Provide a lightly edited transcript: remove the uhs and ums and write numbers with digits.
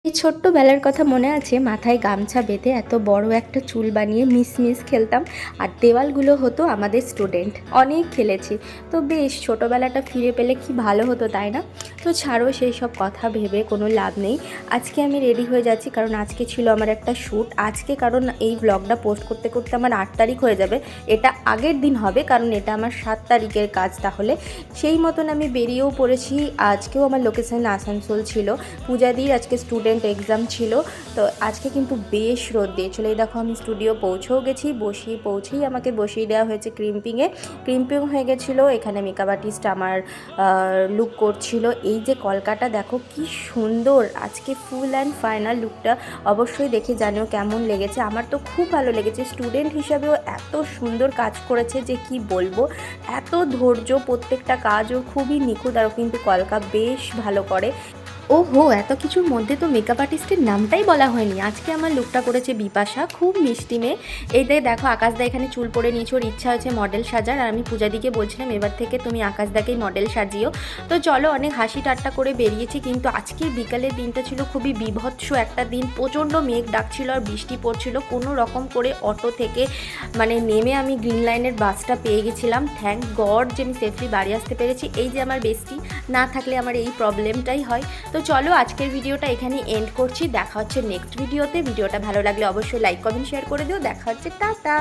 এই ছোট্টবেলার কথা মনে আছে, মাথায় গামছা বেঁধে এত বড় একটা চুল বানিয়ে মিস খেলতাম। আর দেওয়ালগুলো হতো আমাদের স্টুডেন্ট। অনেক খেলেছি। তো বেশ ছোটোবেলাটা ফিরে পেলে কি ভালো হতো, তাই না? তো ছাড়ো সেই সব কথা ভেবে কোনো লাভ নেই। আজকে আমি রেডি হয়ে যাচ্ছি, কারণ আজকে ছিল আমার একটা শ্যুট। আজকে কারণ এই ব্লগটা পোস্ট করতে করতে আমার 8 তারিখ হয়ে যাবে। এটা আগের দিন হবে, কারণ এটা আমার 7 তারিখের কাজ। তাহলে সেই মতন আমি বেরিয়েও পড়েছি। আজকেও আমার লোকেশন আসানসোল ছিল। পূজাদির আজকে স্টুডেন্ট এক্সাম ছিল। তো আজকে কিন্তু বেশ রোদ দিয়েছিল। এই দেখো আমি স্টুডিও পৌঁছেও গেছি। পৌঁছেই আমাকে বসিয়ে দেওয়া হয়েছে ক্রিম্পিং হয়ে গেছিলো। এখানে মেকআপ আর্টিস্ট আমার লুক করছিল। এই যে কলকাটা দেখো কি সুন্দর। আজকে ফুল অ্যান্ড ফাইনাল লুকটা অবশ্যই দেখে জানিও কেমন লেগেছে। আমার তো খুব ভালো লেগেছে। স্টুডেন্ট হিসাবেও এত সুন্দর কাজ করেছে যে কি বলবো। এত ধৈর্য, প্রত্যেকটা কাজও খুবই নিখুঁত। আর কিন্তু কলকা বেশ ভালো করে। ওহো, এত কিছুর মধ্যে তো মেকআপ আর্টিস্টের নামটাই বলা হয়নি। আজকে আমার লুকটা করেছে বিপাশা, খুব মিষ্টি মেয়ে। এইটাই দেখো আকাশদা এখানে চুল পরে নিয়েছে। ওর ইচ্ছা হয়েছে মডেল সাজার। আর আমি পূজাদিকে বলছিলাম এবার থেকে তুমি আকাশদাকেই মডেল সাজিও। তো চলো, অনেক হাসি ঠাট্টা করে বেরিয়েছি। কিন্তু আজকের বিকালের দিনটা ছিল খুবই বীভৎস একটা দিন। প্রচণ্ড মেঘ ডাকছিল আর বৃষ্টি পড়ছিল। কোনো রকম করে অটো থেকে নেমে আমি গ্রিন লাইনের বাসটা পেয়ে গেছিলাম। থ্যাংক গড যে আমি সেফলি বাড়ি আসতে পেরেছি। এই যে আমার বেস্টি না থাকলে আমার এই প্রবলেমটাই হয়। তো চলো, আজকের ভিডিওটা এখানে এন্ড করছি। দেখা হচ্ছে নেক্সট ভিডিওতে। ভিডিওটা ভালো লাগলে অবশ্যই লাইক কমেন্ট শেয়ার করে দিও। দেখা হচ্ছে, টাটা।